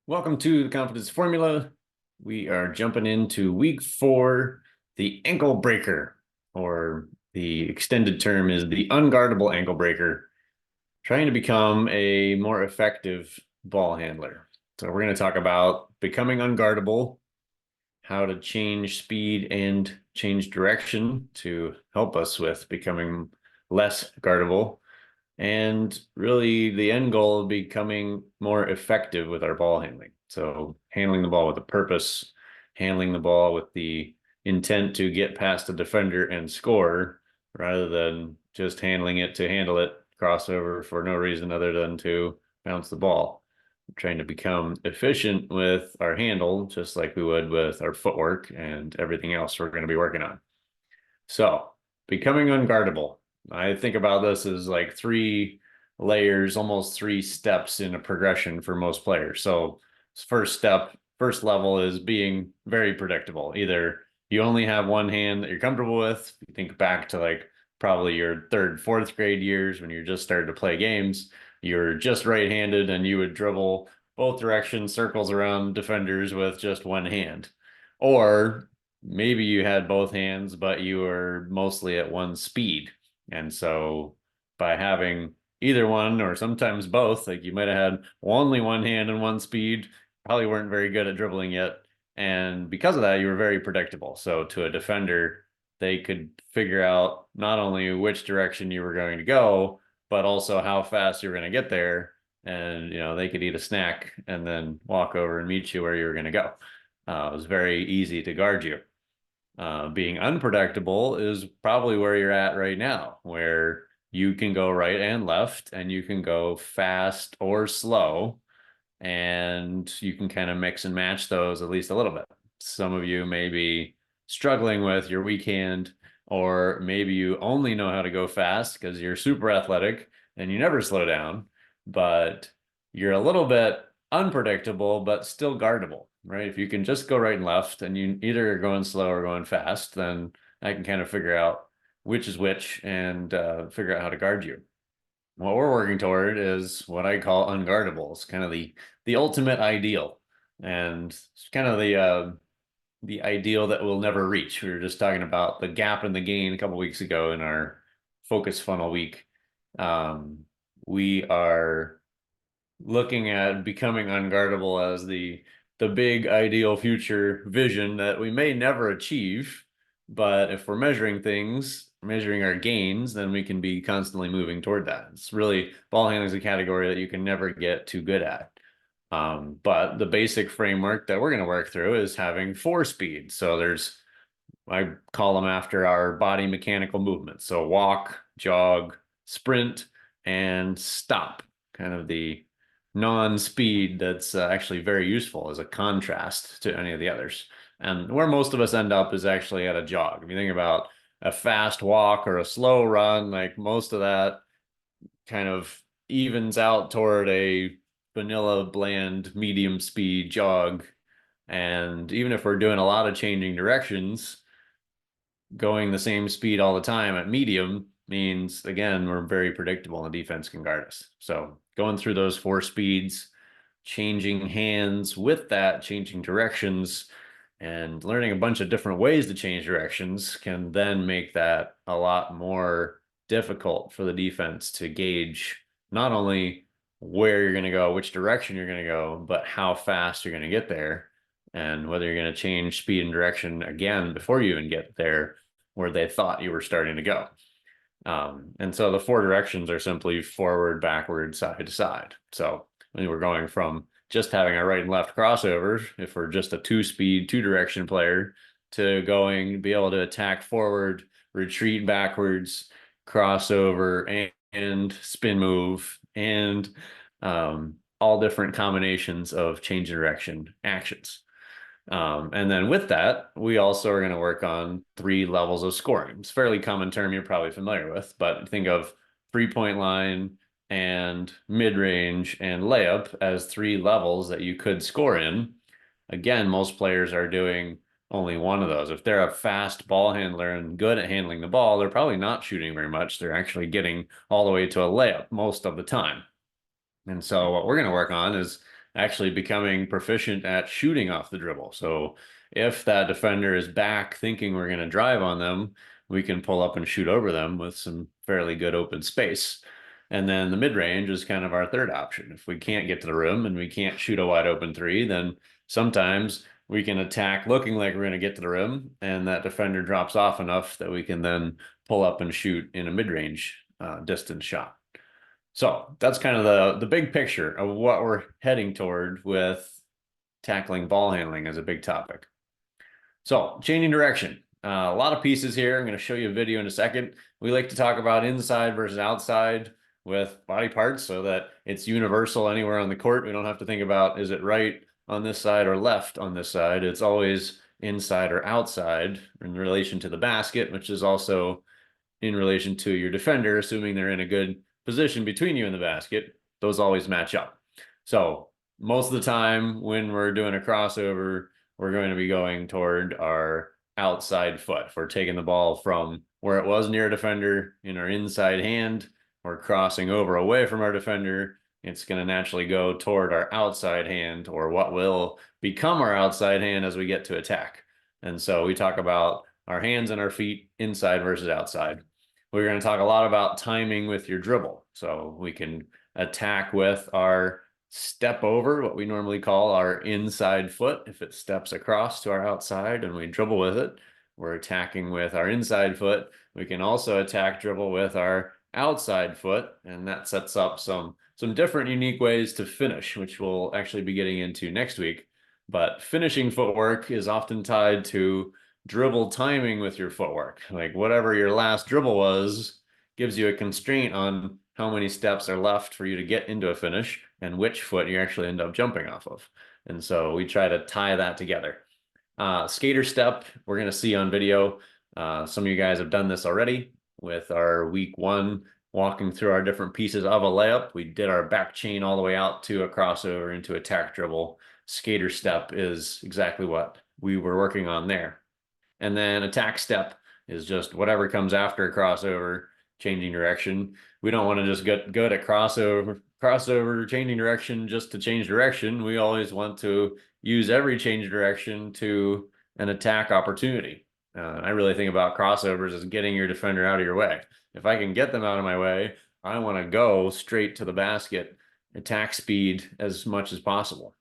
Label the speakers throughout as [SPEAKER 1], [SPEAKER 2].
[SPEAKER 1] Welcome to the Confidence Formula. We are jumping into week 4, the ankle breaker, or the extended term is the unguardable ankle breaker, trying to become a more effective ball handler. So we're going to talk about becoming unguardable, how to change speed and change direction to help us with becoming less guardable, and really the end goal of becoming more effective with our ball handling. So handling the ball with a purpose, handling the ball with the intent to get past the defender and score, rather than just handling it to handle it, crossover for no reason other than to bounce the ball. We're trying to become efficient with our handle, just like we would with our footwork and everything else we're going to be working on. So becoming unguardable. I think about this as like 3 layers, almost 3 steps in a progression for most players. So first step, first level is being very predictable. Either you only have one hand that you're comfortable with. You think back to like probably your third, fourth grade years when you're just starting to play games. You're just right-handed and you would dribble both directions, circles around defenders with just one hand. Or maybe you had both hands, but you were mostly at one speed. And so by having either one or sometimes both, like you might have had only one hand and one speed, probably weren't very good at dribbling yet. And because of that, you were very predictable. So to a defender, they could figure out not only which direction you were going to go, but also how fast you were going to get there. And, they could eat a snack and then walk over and meet you where you were going to go. It was very easy to guard you. Being unpredictable is probably where you're at right now, where you can go right and left, and you can go fast or slow, and you can kind of mix and match those at least a little bit. Some of you may be struggling with your weak hand, or maybe you only know how to go fast because you're super athletic and you never slow down, but you're a little bit unpredictable, but still guardable, right? If you can just go right and left and you either are going slow or going fast, then I can kind of figure out which is which and figure out how to guard you. What we're working toward is what I call unguardable. It's kind of the ultimate ideal, and it's kind of the ideal that we'll never reach. We were just talking about the gap and the gain a couple weeks ago in our focus funnel week. Um, we are looking at becoming unguardable as the big ideal future vision that we may never achieve, but if we're measuring things, measuring our gains, then we can be constantly moving toward that. It's really, ball handling is a category that you can never get too good at. But the basic framework that we're going to work through is having 4 speeds. So I call them after our body mechanical movements. So walk, jog, sprint, and stop, kind of the non-speed that's actually very useful as a contrast to any of the others. And where most of us end up is actually at a jog. If you think about a fast walk or a slow run, like most of that kind of evens out toward a vanilla, bland, medium speed jog. And even if we're doing a lot of changing directions, going the same speed all the time at medium means, again, we're very predictable and the defense can guard us. So going through those 4 speeds, changing hands with that, changing directions, and learning a bunch of different ways to change directions can then make that a lot more difficult for the defense to gauge not only where you're going to go, which direction you're going to go, but how fast you're going to get there, and whether you're going to change speed and direction again before you even get there where they thought you were starting to go. And so the 4 directions are simply forward, backward, side to side. So when we're going from just having a right and left crossover, if we're just a 2-speed, 2-direction player, to going be able to attack forward, retreat backwards, crossover, and spin move, and all different combinations of change direction actions. And then with that, we also are going to work on 3 levels of scoring. It's a fairly common term you're probably familiar with, but think of 3-point line and mid-range and layup as 3 levels that you could score in. Again, most players are doing only one of those. If they're a fast ball handler and good at handling the ball, they're probably not shooting very much. They're actually getting all the way to a layup most of the time. And so what we're going to work on is actually becoming proficient at shooting off the dribble. So if that defender is back thinking we're going to drive on them, we can pull up and shoot over them with some fairly good open space. And then the mid range is kind of our third option. If we can't get to the rim and we can't shoot a wide open three, then sometimes we can attack looking like we're going to get to the rim, and that defender drops off enough that we can then pull up and shoot in a mid range distance shot. So that's kind of the big picture of what we're heading toward with tackling ball handling as a big topic. So changing direction. A lot of pieces here. I'm going to show you a video in a second. We like to talk about inside versus outside with body parts so that it's universal anywhere on the court. We don't have to think about, is it right on this side or left on this side? It's always inside or outside in relation to the basket, which is also in relation to your defender, assuming they're in a good position between you and the basket. Those always match up. So most of the time when we're doing a crossover, we're going to be going toward our outside foot. If we're taking the ball from where it was near a defender in our inside hand, we're crossing over away from our defender, it's going to naturally go toward our outside hand, or what will become our outside hand as we get to attack. And so we talk about our hands and our feet inside versus outside. We're going to talk a lot about timing with your dribble. So we can attack with our step over, what we normally call our inside foot. If it steps across to our outside and we dribble with it, we're attacking with our inside foot. We can also attack dribble with our outside foot, and that sets up some different unique ways to finish, which we'll actually be getting into next week. But finishing footwork is often tied to dribble timing with your footwork. Like whatever your last dribble was gives you a constraint on how many steps are left for you to get into a finish and which foot you actually end up jumping off of. And so we try to tie that together. Skater step, we're going to see on video. Some of you guys have done this already with our week one, walking through our different pieces of a layup. We did our back chain all the way out to a crossover into attack dribble. Skater step is exactly what we were working on there. And then attack step is just whatever comes after a crossover, changing direction. We don't want to just get good at crossover, changing direction just to change direction. We always want to use every change direction to an attack opportunity. I really think about crossovers as getting your defender out of your way. If I can get them out of my way, I want to go straight to the basket, attack speed as much as possible.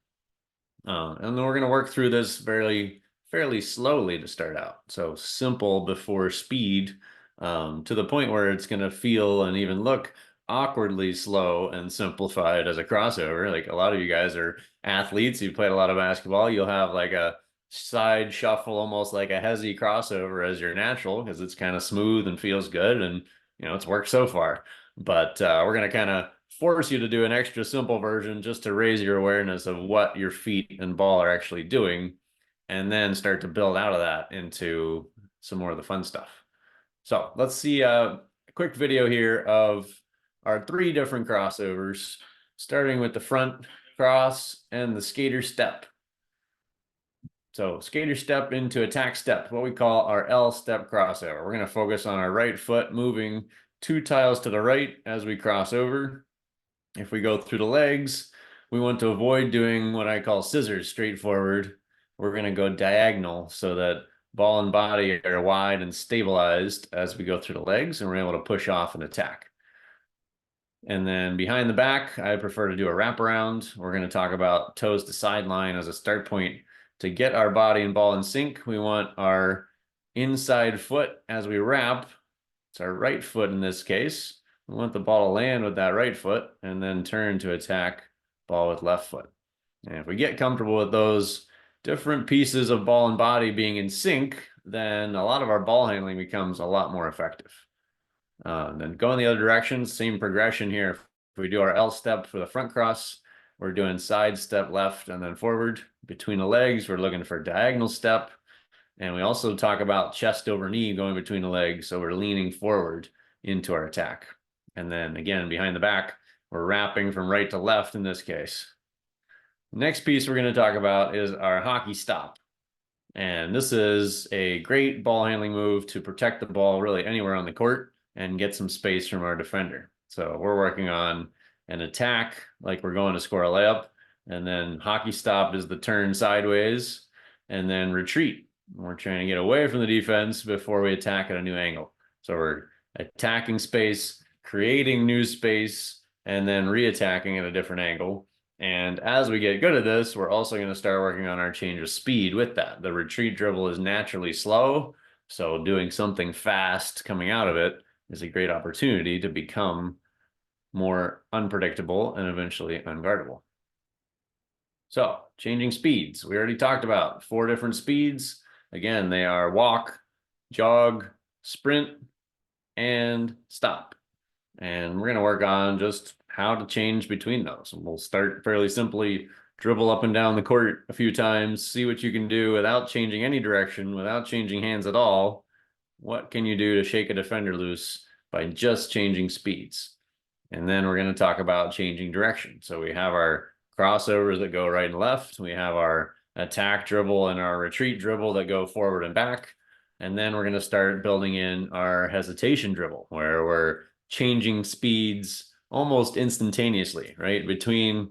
[SPEAKER 1] And then we're going to work through this fairly slowly to start out. So simple before speed, to the point where it's going to feel and even look awkwardly slow and simplified as a crossover. Like a lot of you guys are athletes, you've played a lot of basketball, you'll have like a side shuffle, almost like a hezzy crossover as your natural, because it's kind of smooth and feels good, and it's worked so far. But we're going to kind of force you to do an extra simple version just to raise your awareness of what your feet and ball are actually doing, and then start to build out of that into some more of the fun stuff. So let's see a quick video here of our 3 different crossovers, starting with the front cross and the skater step. So skater step into attack step, what we call our L step crossover. We're going to focus on our right foot moving 2 tiles to the right as we cross over. If we go through the legs, we want to avoid doing what I call scissors straight forward. We're going to go diagonal so that ball and body are wide and stabilized as we go through the legs, and we're able to push off and attack. And then behind the back, I prefer to do a wraparound. We're going to talk about toes to sideline as a start point. To get our body and ball in sync, we want our inside foot as we wrap. It's our right foot in this case. We want the ball to land with that right foot and then turn to attack ball with left foot. And if we get comfortable with those different pieces of ball and body being in sync, then a lot of our ball handling becomes a lot more effective. Then going the other direction, same progression here. If we do our L step for the front cross, we're doing side step left and then forward. Between the legs, we're looking for diagonal step. And we also talk about chest over knee going between the legs. So we're leaning forward into our attack. And then again, behind the back, we're wrapping from right to left in this case. Next piece we're going to talk about is our hockey stop. And this is a great ball handling move to protect the ball really anywhere on the court and get some space from our defender. So we're working on an attack like we're going to score a layup. And then hockey stop is the turn sideways, and then retreat. We're trying to get away from the defense before we attack at a new angle. So we're attacking space, creating new space, and then re-attacking at a different angle. And as we get good at this, we're also going to start working on our change of speed with that. The retreat dribble is naturally slow, so doing something fast coming out of it is a great opportunity to become more unpredictable and eventually unguardable. So changing speeds, we already talked about 4 different speeds. Again, they are walk, jog, sprint, and stop. And we're going to work on just how to change between those. And we'll start fairly simply, dribble up and down the court a few times, see what you can do without changing any direction, without changing hands at all. What can you do to shake a defender loose by just changing speeds? And then we're going to talk about changing direction. So we have our crossovers that go right and left. We have our attack dribble and our retreat dribble that go forward and back. And then we're going to start building in our hesitation dribble, where we're changing speeds almost instantaneously, right? Between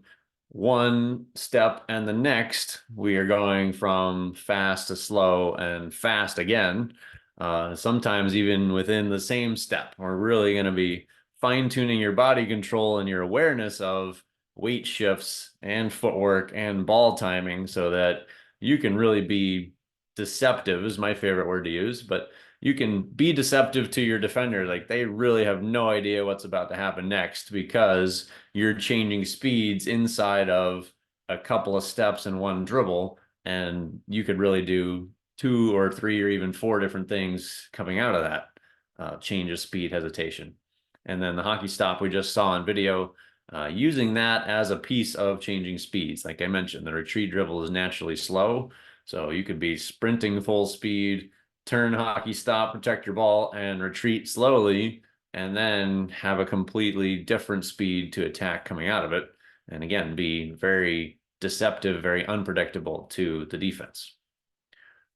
[SPEAKER 1] one step and the next, we are going from fast to slow and fast again. Sometimes even within the same step, we're really going to be fine-tuning your body control and your awareness of weight shifts and footwork and ball timing so that you can really be deceptive, is my favorite word to use, but you can be deceptive to your defender. Like, they really have no idea what's about to happen next because you're changing speeds inside of a couple of steps in one dribble, and you could really do 2 or 3 or even 4 different things coming out of that change of speed hesitation. And then the hockey stop we just saw in video, using that as a piece of changing speeds. Like I mentioned, the retreat dribble is naturally slow, so you could be sprinting full speed, turn hockey stop, protect your ball, and retreat slowly, and then have a completely different speed to attack coming out of it. And again, be very deceptive, very unpredictable to the defense.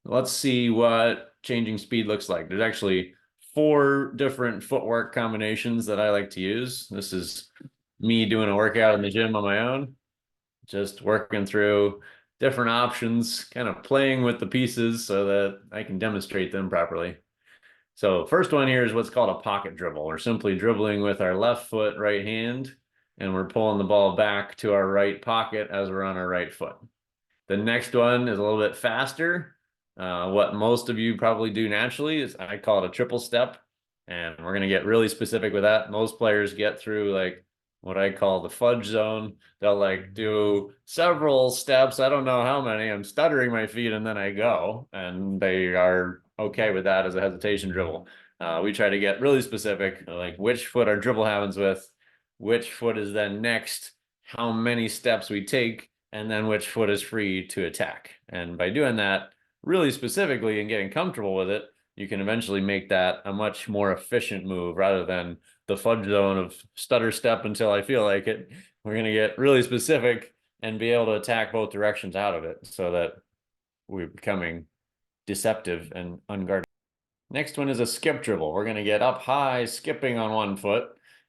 [SPEAKER 1] Let's see what changing speed looks like. There's actually 4 different footwork combinations that I like to use. This is me doing a workout in the gym on my own, just working through different options, kind of playing with the pieces so that I can demonstrate them properly. So first one here is what's called a pocket dribble. We're simply dribbling with our left foot, right hand, and we're pulling the ball back to our right pocket as we're on our right foot. The next one is a little bit faster. What most of you probably do naturally is, I call it a triple step, and we're going to get really specific with that. Most players get through like what I call the fudge zone. They'll like do several steps. I don't know how many. I'm stuttering my feet and then I go, and they are okay with that as a hesitation dribble. We try to get really specific, like which foot our dribble happens with, which foot is then next, how many steps we take, and then which foot is free to attack. And by doing that really specifically and getting comfortable with it, you can eventually make that a much more efficient move rather than the fudge zone of stutter step until I feel like it. We're going to get really specific and be able to attack both directions out of it so that we're becoming deceptive and unguarded. Next one is a skip dribble. We're going to get up high, skipping on one foot,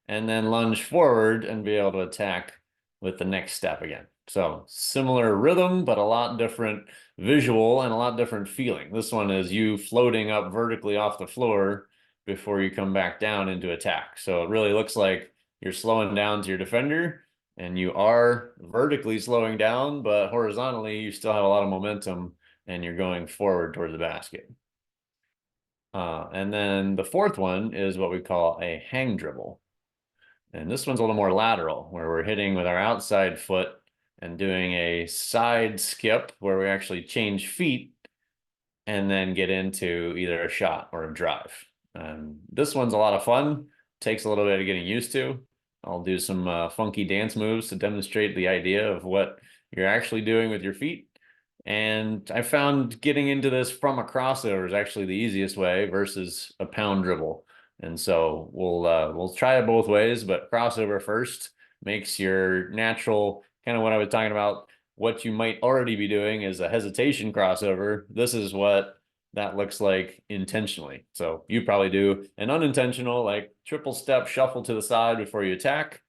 [SPEAKER 1] and then lunge forward and be able to attack with the next step again. So similar rhythm, but a lot different visual and a lot different feeling. This one is you floating up vertically off the floor before you come back down into attack. So it really looks like you're slowing down to your defender, and you are vertically slowing down, but horizontally you still have a lot of momentum and you're going forward toward the basket. And then the fourth one is what we call a hang dribble. And this one's a little more lateral, where we're hitting with our outside foot and doing a side skip where we actually change feet and then get into either a shot or a drive. This one's a lot of fun. Takes a little bit of getting used to. I'll do some funky dance moves to demonstrate the idea of what you're actually doing with your feet. And I found getting into this from a crossover is actually the easiest way versus a pound dribble. And so we'll try it both ways, but crossover first makes your natural, kind of what I was talking about, what you might already be doing is a hesitation crossover. This is what that looks like intentionally. So you probably do an unintentional, like triple step shuffle to the side before you attack.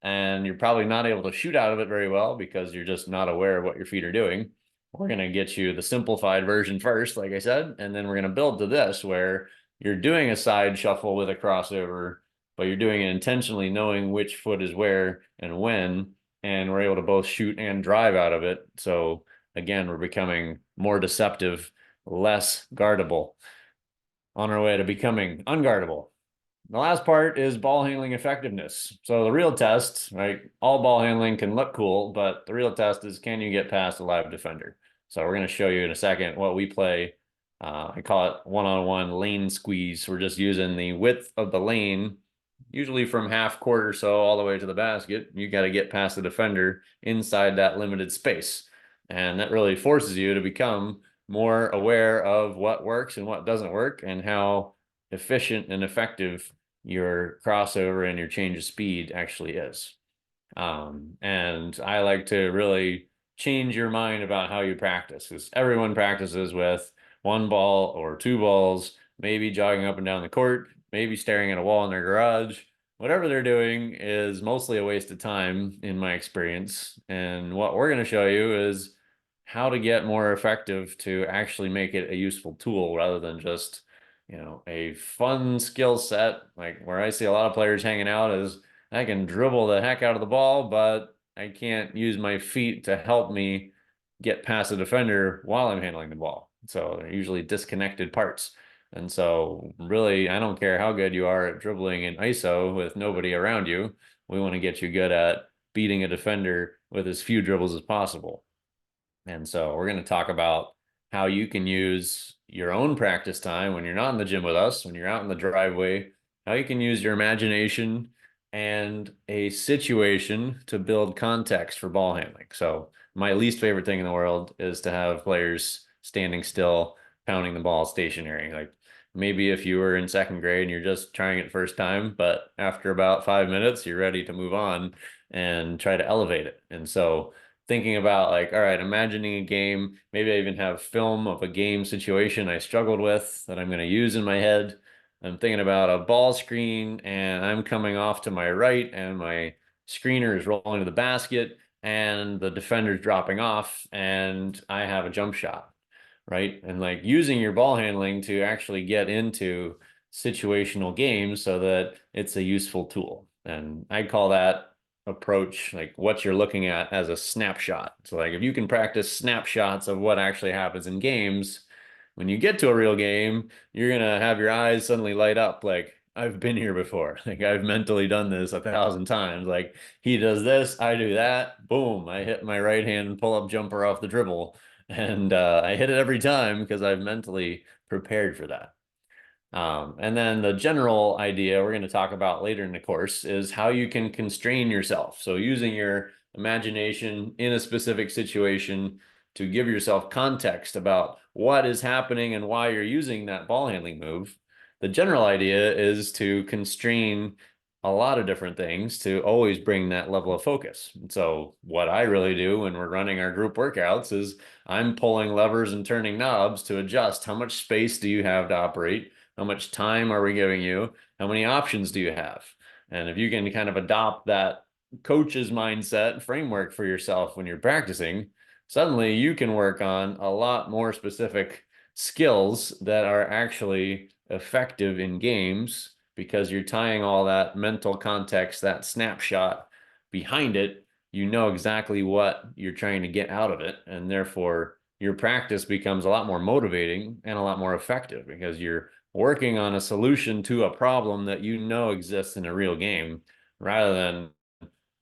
[SPEAKER 1] and you're probably not able to shoot out of it very well because you're just not aware of what your feet are doing. We're going to get you the simplified version first, like I said, and then we're going to build to this where you're doing a side shuffle with a crossover, but you're doing it intentionally knowing which foot is where and when, and we're able to both shoot and drive out of it. So again, we're becoming more deceptive, less guardable, on our way to becoming unguardable. The last part is ball handling effectiveness. So the real test, right? All ball handling can look cool, but the real test is, can you get past a live defender? So we're going to show you in a second what we play. I call it one-on-one lane squeeze. We're just using the width of the lane, usually from half court or so all the way to the basket. You got to get past the defender inside that limited space. And that really forces you to become more aware of what works and what doesn't work, and how efficient and effective your crossover and your change of speed actually is. And I like to really change your mind about how you practice, because everyone practices with one ball or two balls, maybe jogging up and down the court, maybe staring at a wall in their garage. Whatever they're doing is mostly a waste of time in my experience. And what we're going to show you is how to get more effective to actually make it a useful tool rather than just, a fun skill set. Like where I see a lot of players hanging out is, I can dribble the heck out of the ball, but I can't use my feet to help me get past the defender while I'm handling the ball. So they're usually disconnected parts. And so really, I don't care how good you are at dribbling in ISO with nobody around you. We want to get you good at beating a defender with as few dribbles as possible. And so we're going to talk about how you can use your own practice time when you're not in the gym with us, when you're out in the driveway, how you can use your imagination and a situation to build context for ball handling. So my least favorite thing in the world is to have players standing still, pounding the ball stationary. Like maybe if you were in second grade and you're just trying it first time, but after about 5 minutes, you're ready to move on and try to elevate it. And so thinking about like, all right, imagining a game, maybe I even have film of a game situation I struggled with that I'm going to use in my head. I'm thinking about a ball screen and I'm coming off to my right and my screener is rolling to the basket and the defender's dropping off and I have a jump shot, right? And like using your ball handling to actually get into situational games so that it's a useful tool. And I call that approach like what you're looking at as a snapshot. So like if you can practice snapshots of what actually happens in games, when you get to a real game, you're gonna have your eyes suddenly light up like, I've been here before. Like I've mentally done this 1,000 times. Like he does this, I do that, boom, I hit my right hand pull-up jumper off the dribble. And I hit it every time because I've mentally prepared for that. And then the general idea we're going to talk about later in the course is how you can constrain yourself. So using your imagination in a specific situation to give yourself context about what is happening and why you're using that ball handling move. The general idea is to constrain a lot of different things to always bring that level of focus. So what I really do when we're running our group workouts is I'm pulling levers and turning knobs to adjust how much space do you have to operate. How much time are we giving you? How many options do you have? And if you can kind of adopt that coach's mindset framework for yourself when you're practicing, suddenly you can work on a lot more specific skills that are actually effective in games because you're tying all that mental context, that snapshot behind it. You know exactly what you're trying to get out of it. And therefore, your practice becomes a lot more motivating and a lot more effective because you're working on a solution to a problem that you know exists in a real game rather than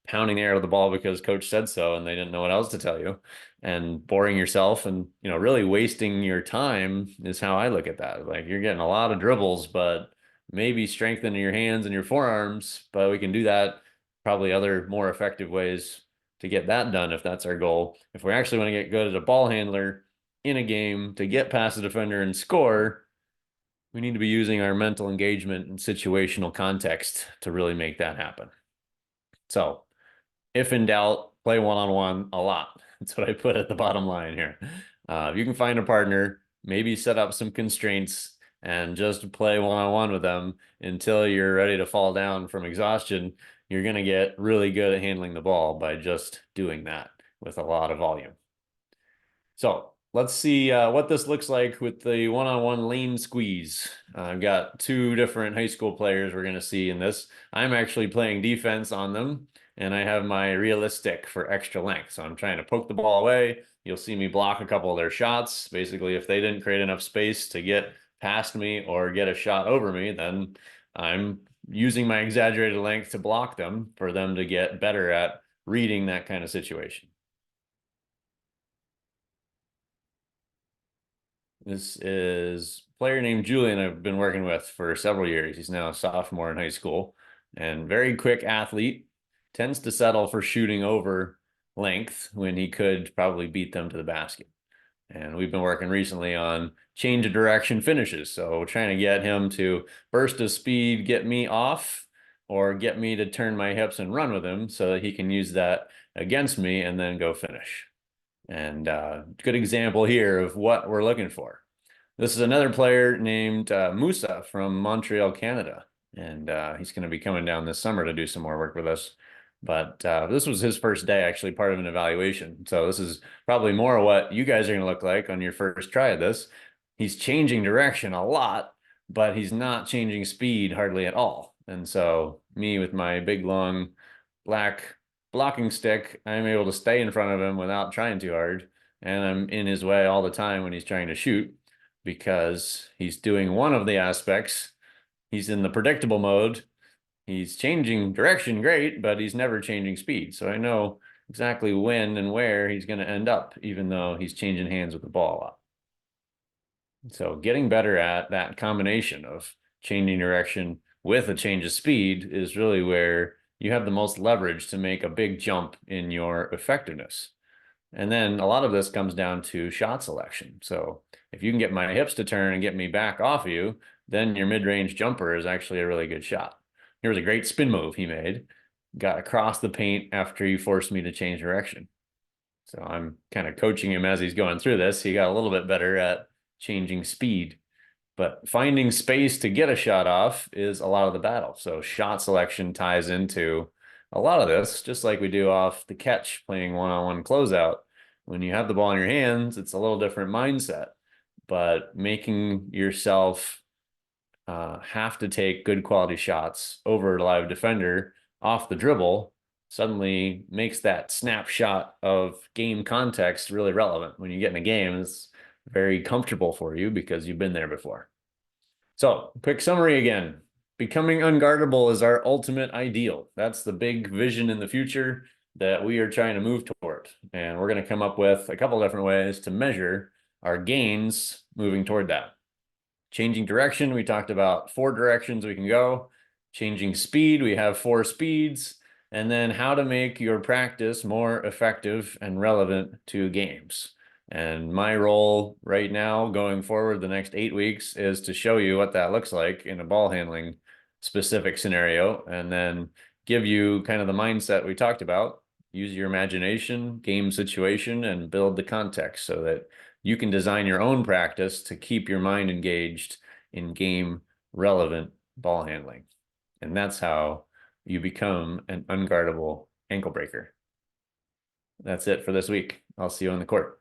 [SPEAKER 1] pounding the air of the ball because coach said so and they didn't know what else to tell you and boring yourself and really wasting your time is how I look at that. Like you're getting a lot of dribbles, but maybe strengthening your hands and your forearms, but we can do that probably other more effective ways to get that done if that's our goal. If we actually want to get good as a ball handler in a game to get past the defender and score, we need to be using our mental engagement and situational context to really make that happen. So if in doubt, play one-on-one a lot. That's what I put at the bottom line here. If you can find a partner, maybe set up some constraints and just play one-on-one with them until you're ready to fall down from exhaustion. you're going to get really good at handling the ball by just doing that with a lot of volume. So let's see what this looks like with the one-on-one lane squeeze. I've got two different high school players we're going to see in this. I'm actually playing defense on them, and I have my realistic for extra length. So I'm trying to poke the ball away. You'll see me block a couple of their shots. Basically, if they didn't create enough space to get past me or get a shot over me, then I'm using my exaggerated length to block them for them to get better at reading that kind of situation. This is a player named Julian I've been working with for several years. He's now a sophomore in high school and very quick athlete, tends to settle for shooting over length when he could probably beat them to the basket. And we've been working recently on change of direction finishes. So trying to get him to burst of speed, get me off, or get me to turn my hips and run with him so that he can use that against me and then go finish. And good example here of what we're looking for. This is another player named Musa from Montreal, Canada. And he's going to be coming down this summer to do some more work with us. But this was his first day, actually part of an evaluation. So this is probably more what you guys are going to look like on your first try of this. He's changing direction a lot, but he's not changing speed hardly at all. And so me with my big, long black blocking stick, I'm able to stay in front of him without trying too hard. And I'm in his way all the time when he's trying to shoot because he's doing one of the aspects. He's in the predictable mode. He's changing direction great, but he's never changing speed. So I know exactly when and where he's going to end up, even though he's changing hands with the ball a lot. So getting better at that combination of changing direction with a change of speed is really where you have the most leverage to make a big jump in your effectiveness. And then a lot of this comes down to shot selection. So if you can get my hips to turn and get me back off of you, then your mid-range jumper is actually a really good shot. Here was a great spin move he made, got across the paint after he forced me to change direction. So I'm kind of coaching him as he's going through this. He got a little bit better at changing speed, but finding space to get a shot off is a lot of the battle. So shot selection ties into a lot of this, just like we do off the catch playing one-on-one closeout. When you have the ball in your hands, it's a little different mindset, but making yourself have to take good quality shots over a live defender off the dribble suddenly makes that snapshot of game context really relevant. When you get in a game, it's very comfortable for you because you've been there before. So, quick summary again. Becoming unguardable is our ultimate ideal. That's the big vision in the future that we are trying to move toward. And we're going to come up with a couple different ways to measure our gains moving toward that. Changing direction, we talked about 4 directions we can go. Changing speed, we have 4 speeds. And then how to make your practice more effective and relevant to games. And my role right now going forward the next 8 weeks is to show you what that looks like in a ball handling specific scenario, and then give you kind of the mindset we talked about. Use your imagination, game situation, and build the context so that you can design your own practice to keep your mind engaged in game relevant ball handling. And that's how you become an unguardable ankle breaker. That's it for this week. I'll see you on the court.